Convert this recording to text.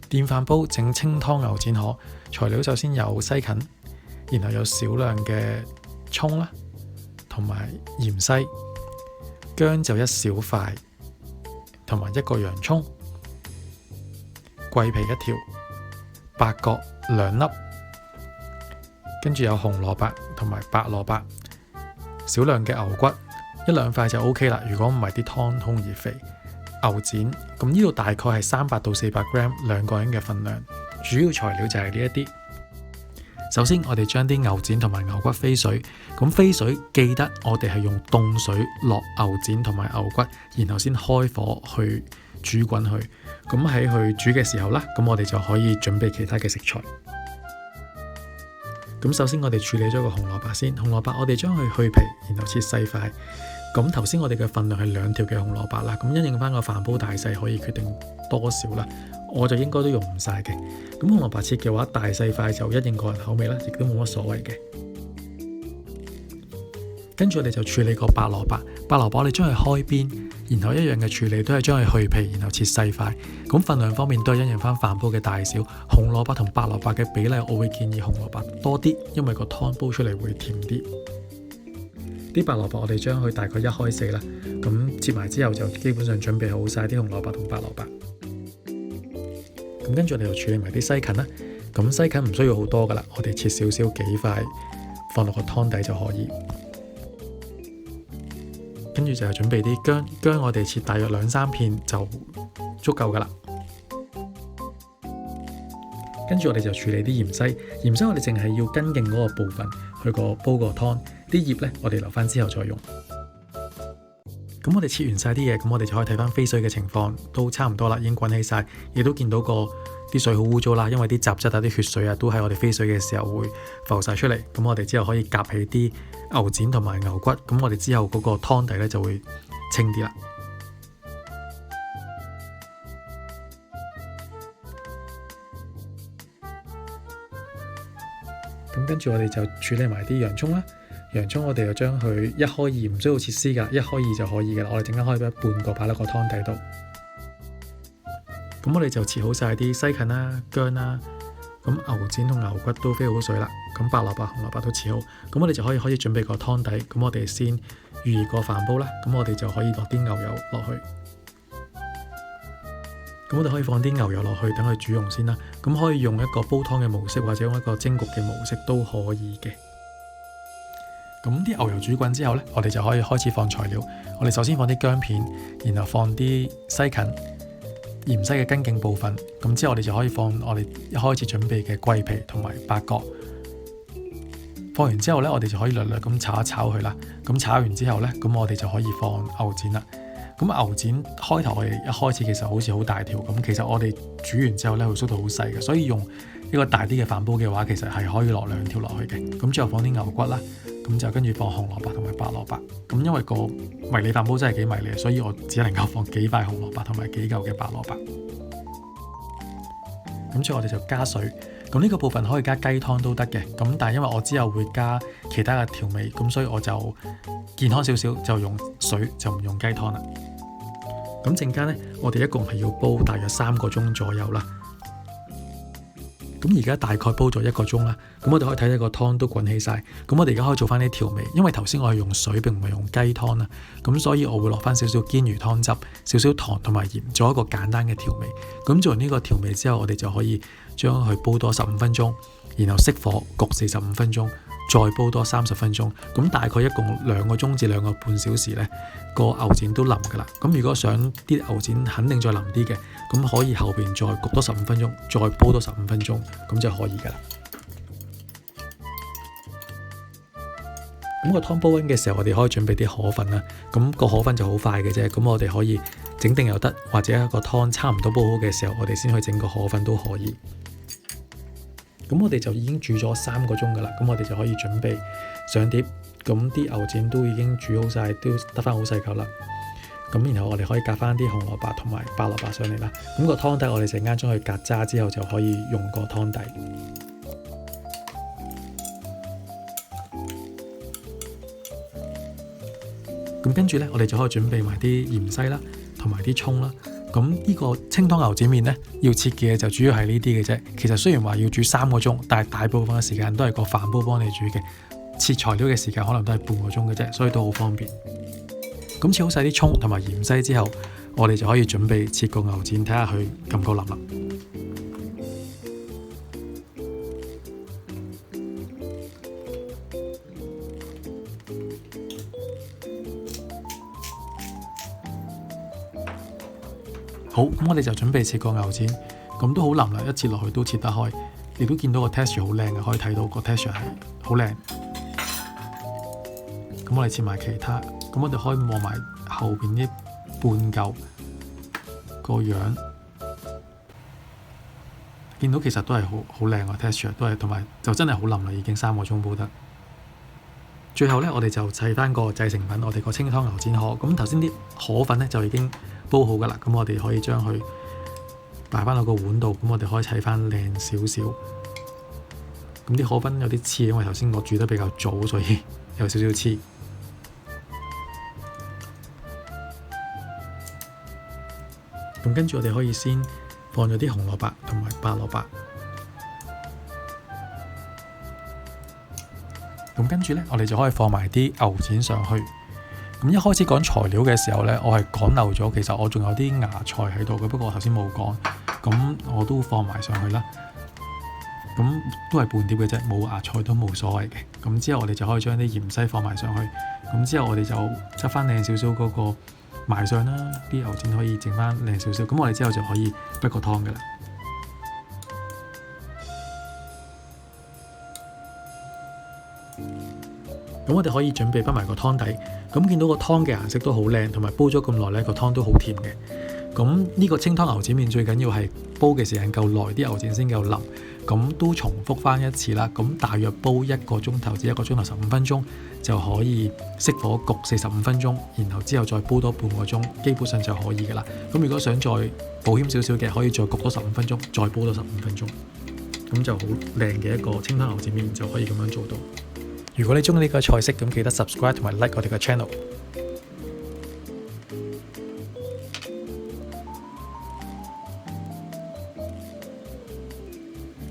電飯煲整清湯牛展河，材料首先有西芹，然後有少量嘅葱啦，同埋芫茜，薑就一小塊，同埋一個洋葱，桂皮一條，八角2粒，跟住有紅蘿蔔同埋白蘿蔔，少量嘅牛骨1-2塊就 OK 啦。如果唔係啲湯好容易肥。牛展，咁呢度大概係300到400 gram 2個人嘅份量，主要材料就係呢一啲。首先我哋將啲牛展同埋牛骨飛水，咁飛水記得我哋係用凍水落牛展同埋牛骨，然後先開火去煮滾佢。咁喺去煮嘅時候啦，咁我哋就可以準備其他嘅食材。咁首先我哋處理咗個紅蘿蔔先，紅蘿蔔我哋將佢去皮，然後切細塊。咁頭先我哋嘅份量係2條嘅紅蘿蔔啦，咁因應翻個飯煲大細可以決定多少啦。我就應該都用唔晒嘅。咁紅蘿蔔切嘅話，大細塊就因應個人口味啦，亦都冇乜所謂嘅。跟住我哋就處理個白蘿蔔，白蘿蔔我哋將佢開邊，然後一樣嘅處理都係將佢去皮，然後切細塊。咁份量方面都係因應翻飯煲嘅大小，紅蘿蔔同白蘿蔔嘅比例我會建議紅蘿蔔多啲，因為個湯煲出嚟會甜啲。啲白蘿蔔我哋將佢大概1開4啦，咁切埋之後就基本上準備好晒啲紅蘿蔔同白蘿蔔。咁跟住我哋就處理埋啲西芹啦。咁西芹唔需要好多噶啦，我哋切少少幾塊放落個湯底就可以。跟住就係準備啲薑，薑我哋切大約2-3片就足夠噶啦。跟住我哋就處理啲芫茜，芫茜我哋淨係要根莖嗰個部分去煲個湯，啲葉呢我哋留翻之後再用。咁我哋切完晒啲嘢，咁我哋就可以睇翻飛水嘅情況，都差唔多啦，已經滾起晒，亦都見到啲水好污糟啦，因為啲雜質啊、啲血水啊都喺我哋飛水嘅時候會浮晒出嚟。咁我哋之後可以夾起啲牛展同埋牛骨，咁我哋之後嗰個湯底呢就會清啲啦。咁跟住我哋就處理埋啲洋葱啦。洋葱我哋就將佢1開2，唔需要切絲噶，1開2就可以噶啦。我哋陣間開咗半個擺落個湯底度。咁我哋就切好晒啲西芹啦、薑啦。咁牛展同牛骨都飛好水啦。咁白蘿蔔、紅蘿蔔都切好。咁我哋就可以開始準備個湯底。咁我哋先預熱個飯煲啦。咁我哋就可以落啲牛油落去。咁我哋可以放啲牛油落去，等佢煮溶先啦。咁可以用一個煲湯嘅模式，或者用一個蒸焗嘅模式都可以嘅。咁啲牛油煮滾之後呢，我哋就可以開始放材料。我哋首先放啲薑片，然後放啲西芹、芫茜嘅根莖部分。咁之後我哋就可以放我哋一開始準備嘅桂皮同埋八角。放完之後呢，我哋就可以略略咁炒一炒佢啦。咁炒完之後呢，咁我哋就可以放牛展啦。咁牛展開頭我哋一開始其實好似好大條，咁其實我哋煮完之後呢，佢縮到好細嘅，所以用一個大啲嘅飯煲嘅話，其實係可以落2條落去嘅。咁之後放啲牛骨啦。咁就跟住放紅蘿蔔同埋白蘿蔔。咁因為個迷你飯煲真係幾迷你，所以我只能夠放幾塊紅蘿蔔同埋幾嚿嘅白蘿蔔。咁之後我哋就加水。咁呢個部分可以加雞湯都得嘅。咁但係因為我之後會加其他嘅調味，咁所以我就健康少少，就用水就唔用雞湯啦。咁陣間呢，我哋一共係要煲大約3個鐘左右啦。咁而家大概煲咗1個鐘啦，咁我哋可以睇睇個湯都滾起晒。咁我哋而家可以做翻啲調味，因為頭先我係用水並唔係用雞湯啊，咁所以我會落翻少少堅魚湯汁、少少糖同埋鹽，做一個簡單嘅調味。咁做完呢個調味之後，我哋就可以將佢煲多15分鐘，然後熄火焗45分鐘，再煲多30分鐘。咁大概一共2個鐘至2個半小時呢，個牛展都腍噶啦。咁如果想啲牛展肯定再腍啲嘅，咁可以後邊再焗多15分鐘，再煲多15分鐘，咁就可以噶啦。咁個湯煲緊嘅時候，我哋可以準備啲河粉啦。咁個河粉就好快嘅啫。咁我哋可以整定又得，或者一個湯差唔多煲好嘅時候，我哋先去整個河粉都可以。咁我哋就已經煮咗3個鐘噶啦。咁我哋就可以準備上碟。咁啲牛展都已經煮好晒，都得翻好細嚿啦。咁然後我哋可以夾翻啲紅蘿蔔同埋白蘿蔔上嚟啦。咁個湯底我哋陣間將佢隔渣之後就可以用個湯底。咁跟住呢，我哋就可以準備埋啲芫茜啦，同埋啲葱啦。咁呢個清湯牛展麵呢，要切嘅就主要係呢啲嘅啫。其實雖然話要煮3個鐘，但係大部分嘅時間都係個飯煲幫你煮嘅。切材料嘅時間可能都係半個鐘嘅啫，所以都好方便。咁切好晒啲葱同埋芫茜之後，我哋就可以準備切個牛展，睇下佢夠唔夠腍啦。好，咁我哋就準備切個牛展，咁都好腍啦，一切落去都切得開，亦都見到個 texture 好靚嘅，可以睇到個 texture 係好靚。咁我哋切埋其他，咁我哋可以望埋後邊啲半嚿個樣，見到其實都係好靚嘅 texture， 都係同埋就真係好腍啦，已經3個鐘煲得。最後呢，我哋就砌翻個製成品，我哋個清湯牛展河。咁頭先啲河粉呢，就已經煲好噶啦，咁我哋可以將佢擺翻落個碗度，咁我哋可以砌翻靚少少。咁啲河粉有啲黐，因為頭先我煮得比較早，所以有少少黐。咁跟住我哋可以先放咗啲紅蘿蔔同埋白蘿蔔。咁跟住呢，我哋就可以放埋啲牛展上去。咁一開始講材料嘅時候呢，我係講漏咗，其實我仲有啲芽菜喺度嘅，不過我頭先冇講，咁我都放埋上去啦。咁都係半碟嘅啫，冇芽菜都冇所謂嘅。咁之後我哋就可以將啲芫茜放埋上去。咁之後我哋就執翻靚少少嗰個賣相啦，啲牛展可以整翻靚少少。咁我哋之後就可以畢個湯㗎啦。咁我哋可以準備畢埋個湯底，咁見到個湯嘅顏色都好靚，同埋煲咗咁耐呢個湯都好甜嘅。咁呢個清湯牛展麵最緊要係煲嘅時間夠耐，啲牛展先夠腍。咁都重複翻一次啦，咁大約煲1個鐘頭至1個鐘頭15分鐘就可以熄火焗45分鐘，然後之後再煲多半個鐘，基本上就可以噶啦。咁如果想再保險少少嘅，可以再焗多15分鐘，再煲多15分鐘，咁就好靚嘅一個清湯牛展麵就可以咁樣做到。如果你中意呢個菜式，咁記得 subscribe 同埋 like 我哋嘅 channel。